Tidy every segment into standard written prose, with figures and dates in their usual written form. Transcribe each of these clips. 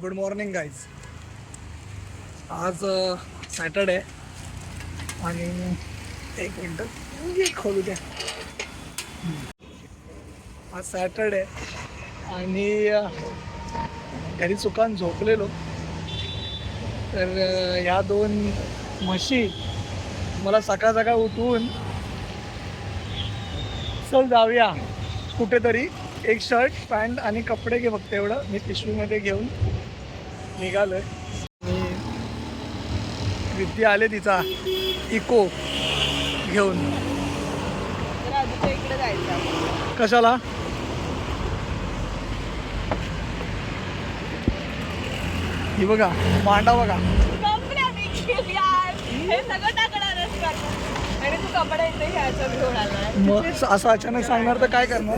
Good morning guys. आज Saturday आणि एक मिनटं खोलू द्या. आज सॅटरडे आणि घरी चुकान झोपलेलो, तर ह्या दोन म्हशी मला सकाळ सकाळ उठवून चल जाऊया कुठेतरी, एक शर्ट पॅन्ट आणि कपडे घे फक्त एवढं मी पिशवीमध्ये घेऊन निघालोय. आणि विद्या आले तिचा इको घेऊन. इकडे जायचं कशाला? ही बघा मांडा बघा. हे सगळं टाकणारच आणि तू कपडे इथे घ्यायचं घेऊन आलाय. मग असं अचानक सांगणार तर काय करणार?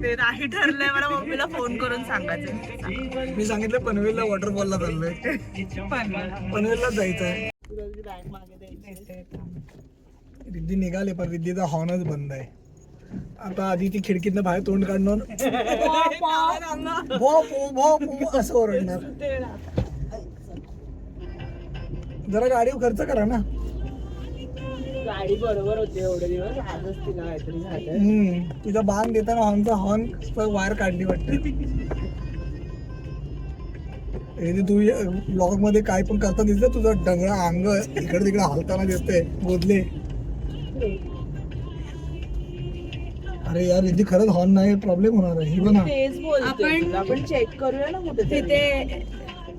ते नाही ठरलंय, मला मम्मीला फोन करून सांगायचं. मी सांगितलं पनवेलला वॉटरफॉलला चाललोय. पनवेललाच जायचं आहे. रिद्धी निघाले पण रिद्धीचा हॉर्नच बंद आहे. आता आधी ती खिडकीतनं बाहेर तोंड काढणार असं ओरडणार. जरा गाडीवर खर्च करा ना. गाडी बरोबर होती एवढे दिवस, आजच तिला काहीतरी झालं. तिचा बांध देताना हॉर्न वायर काढली वाटते. तू ब्लॉग मध्ये काय पण करता दिसत, तुझं डंगळा अंग इकडे तिकडे हलताना दिसते गोदले. अरे यार रिद्धी खरंच हॉर्न नाही, प्रॉब्लेम होणार आहे. ही बघा तेच बोलते, आपण चेक करूया ना कुठे तिथे.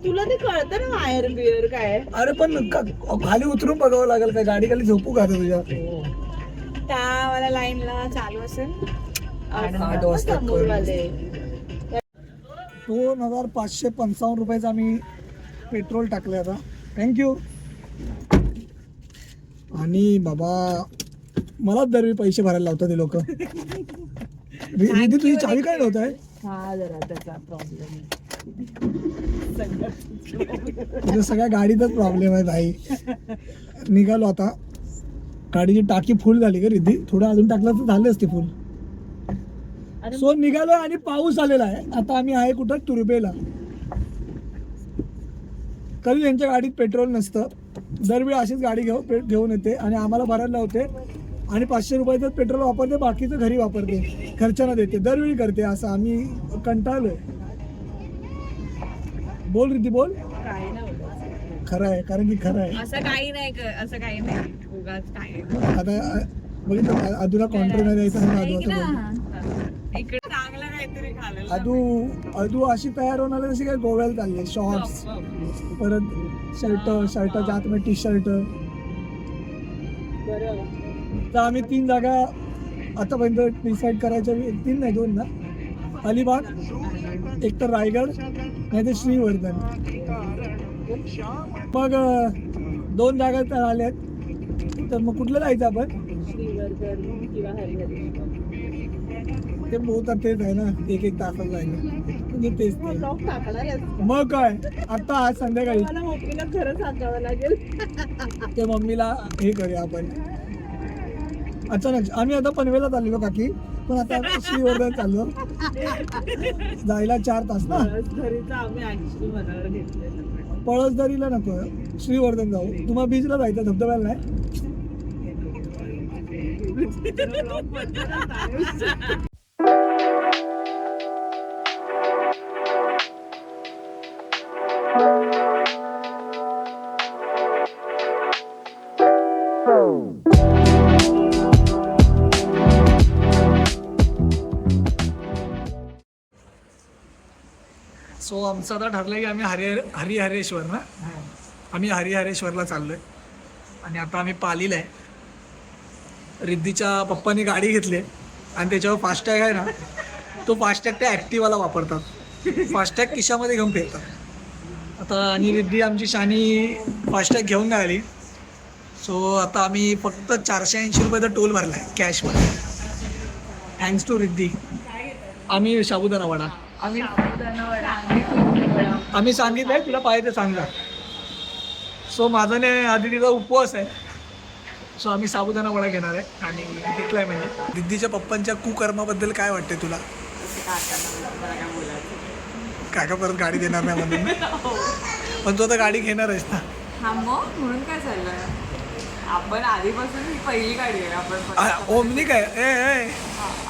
तुला ते कळतं ना वायर बिअर काय. अरे पण खाली उतरून बघावं लागेल का? गाडी खाली झोपू का तुझ्या? त्या मला लाईनला चालू असेल 8 वाजता. 2555 रुपयाचा आम्ही पेट्रोल टाकले आता. थँक्यू. आणि बाबा मलाच दरवेळी पैसे भरायला लावतात ते लोक. रिद्धी तुझी चावी काय नव्हत आहे? हा जरा त्याचा प्रॉब्लेम सगळ्या गाडीतच प्रॉब्लेम आहे भाई. निघालो आता. गाडीची टाकी फुल झाली का रिद्धी? थोडं अजून टाकलं तर झाले असते फुल. सो निघालो आणि पाऊस आलेला आहे. आता आम्ही आहे कुठं? तुर्बेला. कधी त्यांच्या गाडीत पेट्रोल नसतं, दरवेळी अशीच गाडी घेऊन येते आणि आम्हाला भरायला होते आणि 500 रुपयाचं पेट्रोल वापरते, बाकीचं घरी वापरते, खर्चानं देते. दरवेळी करते असं. आम्ही कंटाळलोय. बोल रिद्धी बोल. काही नाही खरं आहे, कारण की खरं आहे. असं काही नाही, असं काही नाही. उगाच काय आता बघितलं अधूला कॉन्ट्री द्यायचं म्हणून इकडे चांगलं काहीतरी खाल्लं. अधू अशी तयार होणार जशी काय गोव्याला चालले. शॉर्ट्स, परत शर्टाच्या आतमध्ये टी शर्ट. तर आम्ही 3 जागा आतापर्यंत डिसाईड करायच्या. 3 नाही 2 ना. अलिबाग, एक तर रायगड, नाही तर श्रीवर्धन. मग 2 जागा तर आल्यात, तर मग कुठलं जायचं आपण? श्रीवर्धन किंवा हरिहर. ते बहुत तेच आहे ना, 1-1 तासात जायला म्हणजे तेच ते. ब्लॉग टाकणारच. मग काय आता आज संध्याकाळी मला मम्मीला खरं सांगावं लागेल. ते मम्मीला हे करूया आपण. अचानक आम्ही आता पनवेलला चाललेलो काकी, पण आता श्रीवर्धन चाललो. जायला 4 तास ना. घरीच आम्ही ऍक्च्युली मनावर घेतलेलं. पळसदरीला नको, श्रीवर्धन जाऊ. तुम्हाला बीचला जायचं, धबधब्याला नाही. सो आमचं आता ठरलं की आम्ही हरिहरेश्वर ना, आम्ही हरिहरेश्वरला चाललोय. आणि आता आम्ही पालीला आहे. रिद्धीच्या पप्पांनी गाडी घेतली आणि त्याच्यावर फास्टॅग आहे ना, तो फास्टॅग त्या ॲक्टिवाला वापरतात. फास्टॅग खिशामध्ये घेऊन फिरतात आता. आणि रिद्धी आमची शानी फास्टॅग घेऊन नाही आली. सो आता आम्ही फक्त 480 रुपयाचा टोल भरला आहे कॅशमध्ये. Thanks to Riddhi. आम्ही साबुदाणा वडा आम्ही सांगितलं आहे, तुला पाहिजे सांगा. सो माझा आधी तिचा उपवास आहे. सो आम्ही साबुदाणा वडा घेणार आहे आणि घेतलाय म्हणजे. रिद्धीच्या पप्पांच्या कुकर्माबद्दल काय वाटते तुला? काका परत गाडी देणार नाही म्हणून. पण तू आता गाडी घेणार आहेस ना? हा मग म्हणून काय चाललंय, आपण आधीपासून ही पहिली गाडी आहे आपण ओमनी काय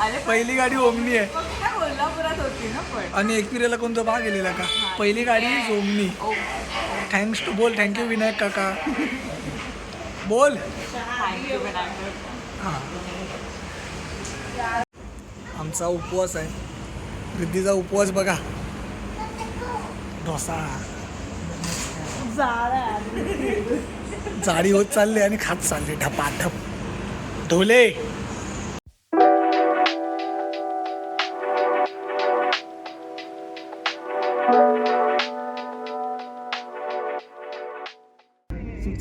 अरे पहिली गाडी ओमनी आहे. काय कोल्हापुरात होती ना पण. आणि एकविरेला कोणतं भाग गेलेला का? पहिली गाडी ओमनी. थँक्स टू बोल. थँक्यू विनायक काका बोल. थँक्यू हां आमचा उपवास आहे. रिद्धीचा उपवास बघा. डोसा जाडी होत चालले आणि खात चालले ढपाढप. ढोले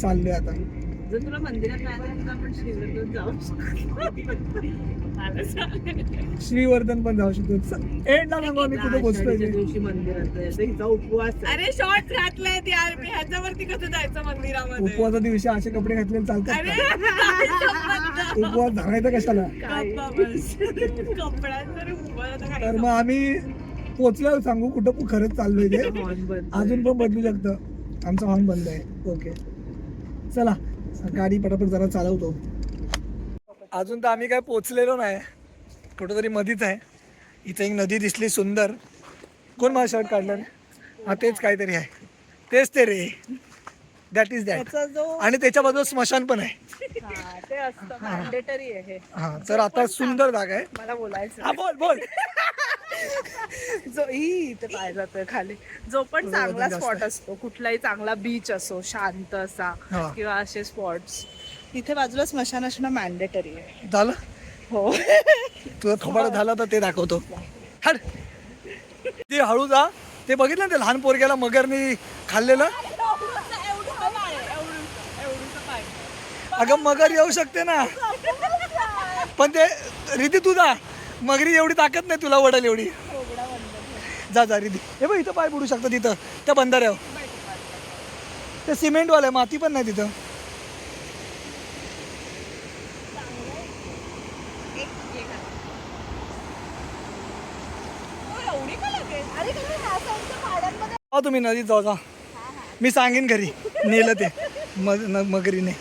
चालले आता. जर तुला मंदिरात जायचं तर आपण श्रीवर्धन जाऊ श्रीवर्धन पण जाऊ शकतो. एंडला सांगू आम्ही कुठे पोहोचतोय ते. दिवशी मंदिरात जायचं, हिचा उपवास आहे. अरे शॉर्ट घातलाय यार मी, ह्याच्यावरती कसं जायचं मंदिरामध्ये. उपवासा दिवशी असे कपडे घातलेले चालतात का? उपवास धरायचा कशाला? कपड्यांवर उपवास तर मग आम्ही पोचल्यावर सांगू कुठं खरंच चाललोय ते. अजून पण बदलू शकतं. आमचा हॉर्न बंद आहे. ओके चला गाडी पटापट जरा चालवतो. अजून तर आम्ही काय पोचलेलो नाही, कुठंतरी मधीच आहे. इथं एक नदी दिसली सुंदर. कोण माझा शर्ट काढलं रे? हा तेच काहीतरी आहे. तेच ते रे, दॅट इज दॅट. त्याचा जो आणि त्याच्या बाजूला स्मशान पण आहे. ते असतं मॅन्डेटरी आहे. हा तर आता सुंदर जागा आहे. मला बोलायचं हा बोल बोल. जो इथे पाय जातोय खाली, जो पण चांगला जास्त स्पॉट असतो, कुठलाही चांगला बीच असो शांत असा हा. किंवा असे स्पॉट्स, इथे बाजूला स्मशान असणं मॅन्डेटरी आहे. झालं हो तुझा थोबाडा झाला तर ते दाखवतो. हट ते हळू जा. ते बघितलं ना ते लहान पोरग्याला मगरनी खाल्लेलं. अगं मगर येऊ शकते ना, पण ते रिधी तुझा मगरी एवढी ताकद नाही तुला वडल एवढी. जा जा रिधी. हे बघ इथं पाय बुडू शकतं तिथं त्या बंधाऱ्यावर. ते सिमेंटवालं आहे, माती पण नाही तिथं. हा तुम्ही नदीत जाऊ जा. मी सांगेन घरी नेलं ते मगरीने.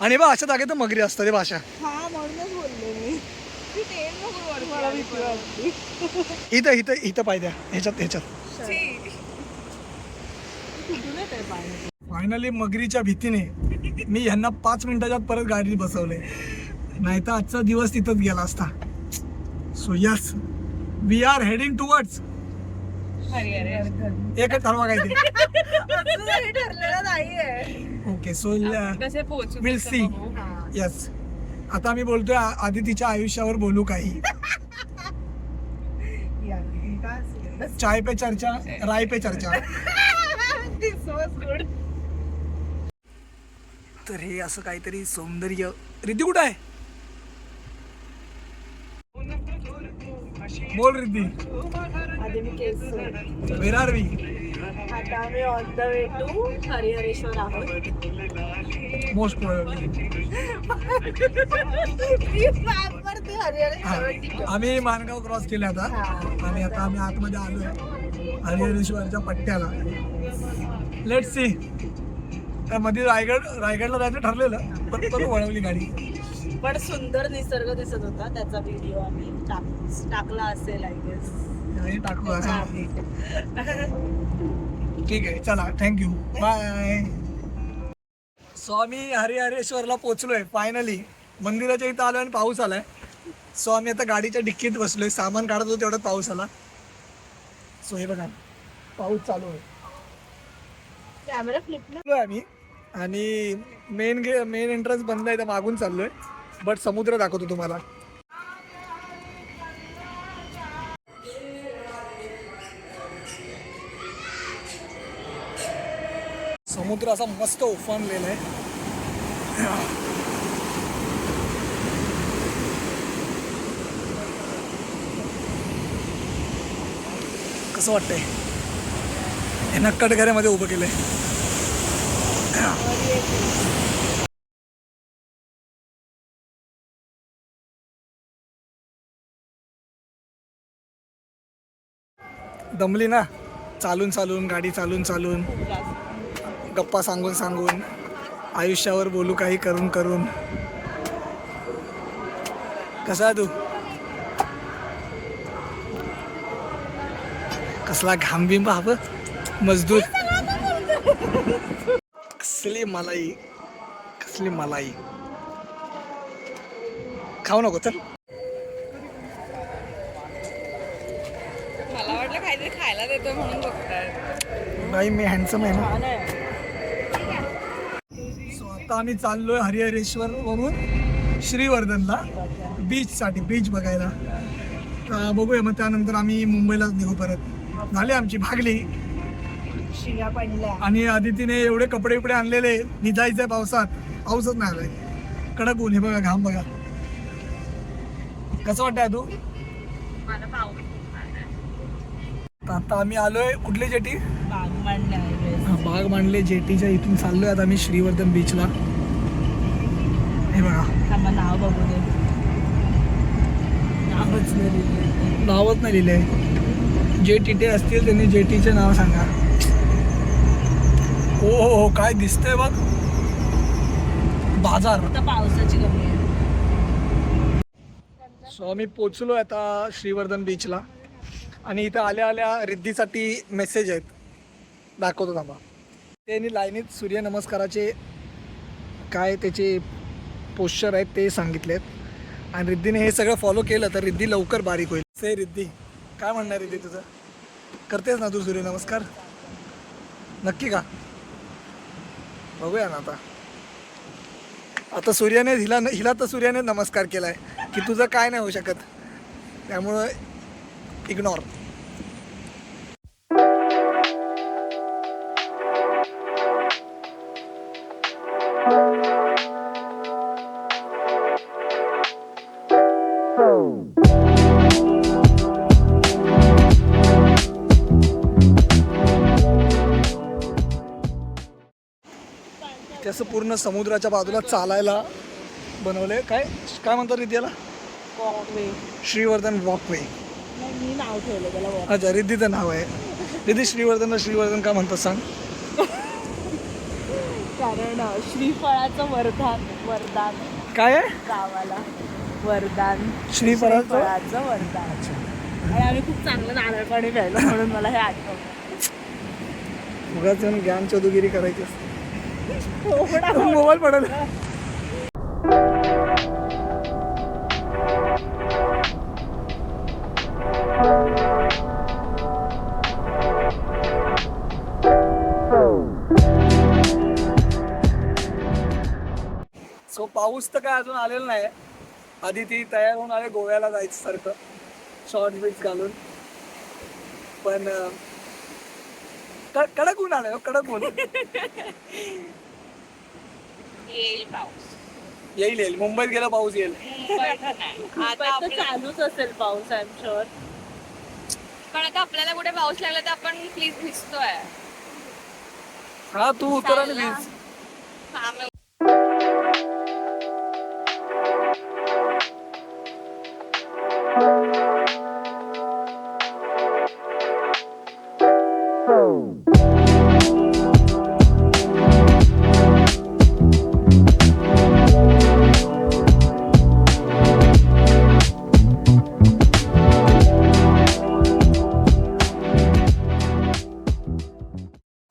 आणि बा अशा जागेत मगरी असतं ते भाषा. हा म्हणूनच बोलले मी. मला भीती वाटली. इथं इथं इथं पाय द्या ह्याच्यात. फायनली मगरीच्या भीतीने मी ह्यांना 5 मिनिटाच्यात परत गाडीत बसवले, नाही तर आजचा दिवस तिथंच गेला असता. So yes we are heading towards. एकच ठरवा काय ते. ठरलेलं नाहीये. ओके सो कसे पोहोचू विल सी. यस आता आम्ही बोलतोय आदितीच्या आयुष्यावर बोलू काही. चाय पे चर्चा, राय पे चर्चा. तर हे असं काहीतरी सौंदर्य. रिद्धी कुठं आहे? बोल रिद्धी. आधी मी केस वेर आर वी? आता आम्ही on the way to Harihareshwar आहोत. Most probably. आम्ही मानगाव क्रॉस केले आता आणि आता आम्ही आतमध्ये आलोय हरिहरेश्वरच्या पट्ट्याला. Let's see. त्यामध्ये रायगडला जायचं ठरलेलं पण परत वळवली गाडी. पण सुंदर निसर्ग दिसत होता, त्याचा व्हिडिओ आम्ही टाकला असेल आय गेस. आणि टाकू आता. ठीक आहे चला थँक्यू बाय. सो आम्ही हरिहरेश्वरला पोचलोय फायनली. मंदिराच्या इथं आलो आणि पाऊस आलाय. सो आम्ही आता गाडीच्या डिक्कीत बसलोय, सामान काढत होतो तेवढ्यात पाऊस आला. सो हे बघा पाऊस चालू आहे. कॅमेरा फ्लिप चाललोय आम्ही आणि मेन एंट्रन्स बंद आहे तर मागून चाललोय. बट समुद्र दाखवतो तुम्हाला. समुद्र असा मस्त उफानलेला आहे. कसं वाटतंय? हे नक्कटघऱ्यामध्ये उभं केलंय. दमली ना चालून चालून, गाडी चालून चालून, खूप जास्त. गप्पा सांगून सांगून, आयुष्यावर बोलू काही करून करून. कसा आहे तू? कसला घाम बिंब हवं मजदूर. कसली मलाई, कसली मलाई. खाऊ नको तर. मला वाटलं काहीतरी खायला देतोय म्हणून बघताय. बाई मी हँडसम आहे ना. छान आहे. सो आता आम्ही चाललोय हरिहरेश्वर वरून श्रीवर्धनला बीचसाठी, बीच बघायला. बघूया मग त्यानंतर आम्ही मुंबईलाच निघू परत. झाली आमची भागली. शिव्या पडल्या. आणि आदितीने एवढे कपडे बिपडे आणलेले, निघायचंय पावसात, पाऊसच नाही आलाय. कडक ऊन. हे बघा घाम बघा. कसं वाटतंय तू? मला पाऊस आता आम्ही आलोय कुठली जेटी? बाग मांडल्या. बाग मांडले जेटीच्या इथून चाललोय आता आम्ही श्रीवर्धन बीचला. हे बघा थांबा नाव बघू दे. नावच नाही लिहिलंय. नावच नाही लिहिलंय. जे टिटे असतील त्यांनी जेटीचे नाव सांगा. हो हो हो, काय दिसतंय बघ बाजार. आता पावसाची कमी आहे. सो आम्ही पोचलो आता श्रीवर्धन बीचला. आणि इथं आल्या आल्या रिद्धीसाठी मेसेज आहेत, दाखवतो थांबा. त्यांनी लाईनीत सूर्यनमस्काराचे काय त्याचे पोश्चर आहेत ते सांगितलेत. आणि रिद्धीने हे सगळं फॉलो केलं तर रिद्धी लवकर बारीक होईल. से रिद्धी, काय म्हणणार रिद्धी तुझं? करतेस ना तू सूर्यनमस्कार? नक्की का? बघूया ना आता. आता सूर्याने हिला तर सूर्याने नमस्कार केलाय की तुझं काय नाही होऊ शकत, त्यामुळं इग्नोर. त्याचं पूर्ण समुद्राच्या बाजूला चालायला बनवलंय. काय काय म्हणतात रिद्धीला? वॉकवे. श्रीवर्धन वॉकवे. नाही, मी नाव ठेवलं त्याला वॉक. अच्छा, रिद्धीचं नाव आहे. रिद्धी श्रीवर्धनला श्रीवर्धन का म्हणतात सांग? कारण श्रीफळाचं वरदान काय आहे? गावाला वरदान. श्रीफळाचं वरदान. आणि आम्ही खूप चांगलं नारळ पाणी प्यायलो म्हणून मला हे आठवलं. उगाच येऊन ज्ञान चौधगिरी करायची असते. थोडा मोबाईल पडेल. सो पाऊस तर काय अजून आलेला नाही. आधी ती तयार होऊन आले गोव्याला जायचं सारखं, शॉर्ट बीच घालून. पण कडक ऊन आलंय, कडक ऊन. येईल पाऊस. येईल येईल. मुंबईत गेला पाऊस येईल. आता चालूच असेल पाऊस आय एम शुअर. पण आता आपल्याला कुठे पाऊस लागला तर आपण प्लीज भिजतोय. हा तू उतर आणि वीज.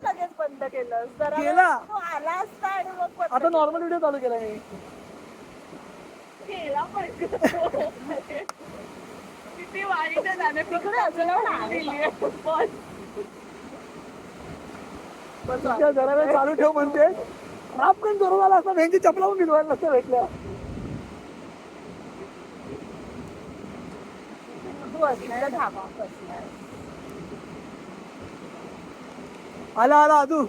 लगेच बंद केलं. जरा केला? तो आला असता आणि मग बंद आता नॉर्मल व्हिडिओ चालू केला मी. केला पाहिजे. किती वाईट जाणे तिकडे अजून जरा वेळ चालू ठेव म्हणते. आपण जोरात आला असता भेंची चपलावून भिजवायला नसतं भेटल्या. आला आला तू.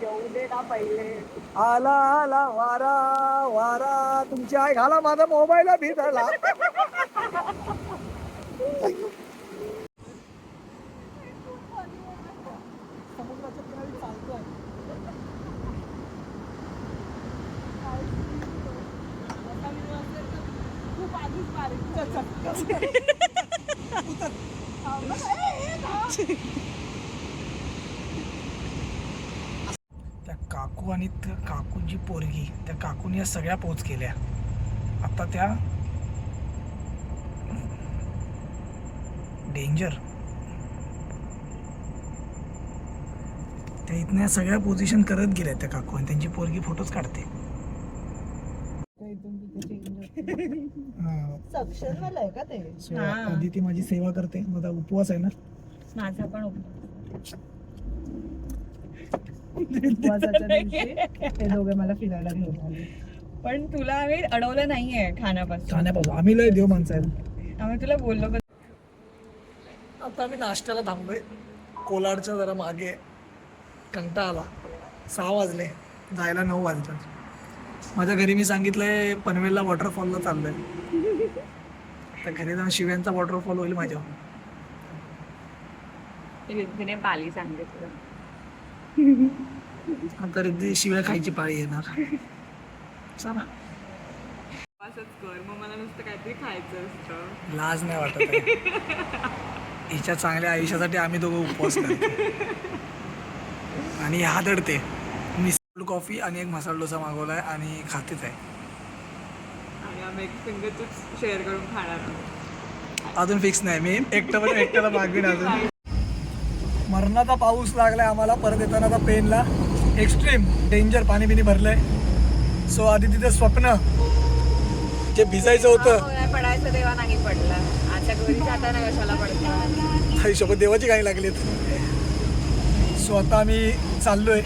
येऊ दे ना पहिले. आला आला वारा वारा, तुमची आई घाला माझा मोबाईल भिजला. खूप आधीच बारीक. त्या काकू आणि काकूंची पोरगी, त्या काकूनी या सगळ्या पोच केल्या. आता त्या डेंजर, त्या इथनं या सगळ्या पोझिशन करत गेल्या त्या काकू, आणि त्यांची पोरगी फोटोज काढते. सक्षम मला आहे का ते? So, आधी ती माझी सेवा करते. माझा उपवास आहे ना. माझा पण उपवासाच्या दिवशी ते दोघे मला फिरायला घेऊन आले. पण तुला आम्ही अडवलं नाहीये खाण्यापासून. खाण्यापासून आम्ही लय देव माणसं आहे. आम्ही तुला बोललो पण. आता आम्ही नाश्त्याला थांबलोय कोलाडच्या जरा मागे. कंटाळा आला. 6 वाजले, जायला 9 वाजतात. माझ्या घरी मी सांगितलंय पनवेलला वॉटरफॉलला चाललोय. तर घरी जाऊन शिव्यांचा वॉटरफॉल होईल माझ्या. रिद्धीने पाली सांगितलं. आता रिद्धी शिव्या खायची पाळी येणार. चला, असंच कर, मग मला नुसतं काहीतरी खायचं असतं. लाज नाही वाटत आहे. हिच्या चांगल्या आयुष्यासाठी आम्ही दोघं उपवास करतो. आणि हादडते. मी कॉफी आणि एक मसाला डोसा मागवलाय आणि खातेच आहे. आणि आम्ही एक फिंगरचिप्स शेअर करून खाणार आहोत. अजून फिक्स नाही. मी एकट्याला मागवीन अजून. मरणाचा पाऊस लागलाय आम्हाला. परत येताना आता पेनला एक्स्ट्रीम डेंजर पाणी बिनी भरलंय. सो आधी तिथे स्वप्न जे भिजायचं होतं, पडायचं तेव्हा नाही पडला. आता घरी जाताना कशाला पडतं. हिशोबात देवाची काही लागलीत. सो आता आम्ही चाललोय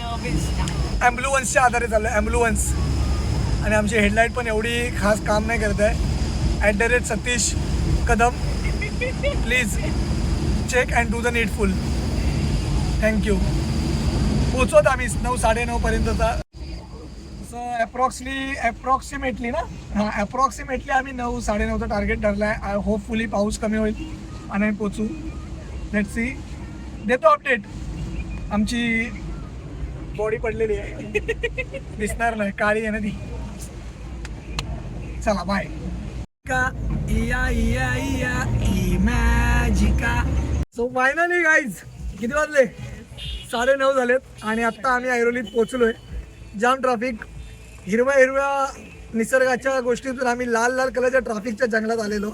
ॲम्ब्युलन्सच्या आधारे चाललोय. ॲम्ब्युलन्स. आणि आमची हेडलाईट पण एवढी खास काम नाही करत आहे. @Satish Kadam, please check and do the needful. Thank you. पोचवत आम्ही 9, 9:30 पर्यंतचा. तसं अप्रॉक्सिमेटली ना, हां अप्रॉक्सिमेटली आम्ही 9, 9:30चा टार्गेट धरला आहे. होपफुली पाऊस कमी होईल आणि आम्ही पोचू. Let see. देतो अपडेट. आमची बॉडी पडलेली आहे, दिसणार नाही, काळी आहे ना ती. चला बाय. सो फायनली गाईज, किती वाजले? 9:30 झालेत आणि आत्ता आम्ही ऐरोलीत पोचलोय. जाम ट्रॅफिक, हिरव्या निसर्गाच्या गोष्टीतून आम्ही लाल कलरच्या ट्रॅफिकच्या जंगलात आलेलो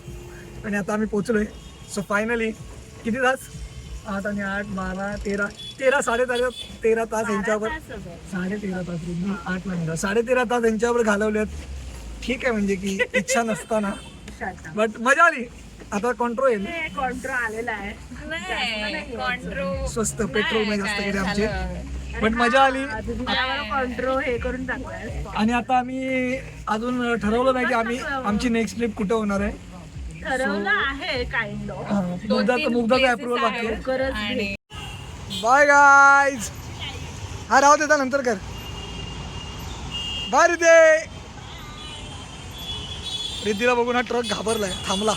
आणि आता आम्ही पोचलोय. सो फायनली किती तास? 8 आणि 8, 12, 13, 13 तास यांच्यावर. 13.5 तास. 8 महिना 13.5 तास यांच्यावर घालवलेत. ठीक आहे, म्हणजे की इच्छा नसताना, बट मजा आली. आता कॉन्ट्रो येईल. कॉन्ट्रो आलेला आहे. स्वस्त पेट्रोल नाही जास्त केले आमचे, बट मजा आली. कॉन्ट्रो हे करून टाकलाय. आणि आता आम्ही अजून ठरवलं नाही की आमची नेक्स्ट ट्रिप कुठं होणार आहे. ठरवलं आहे काइंड ऑफ. मुग्धाचा अप्रुव्हल बाकी आहे. Bye guys. हा राहू देता, नंतर कर. बाय रिद्धी. रिद्धीला बघून हा ट्रक घाबरलाय, थांबला.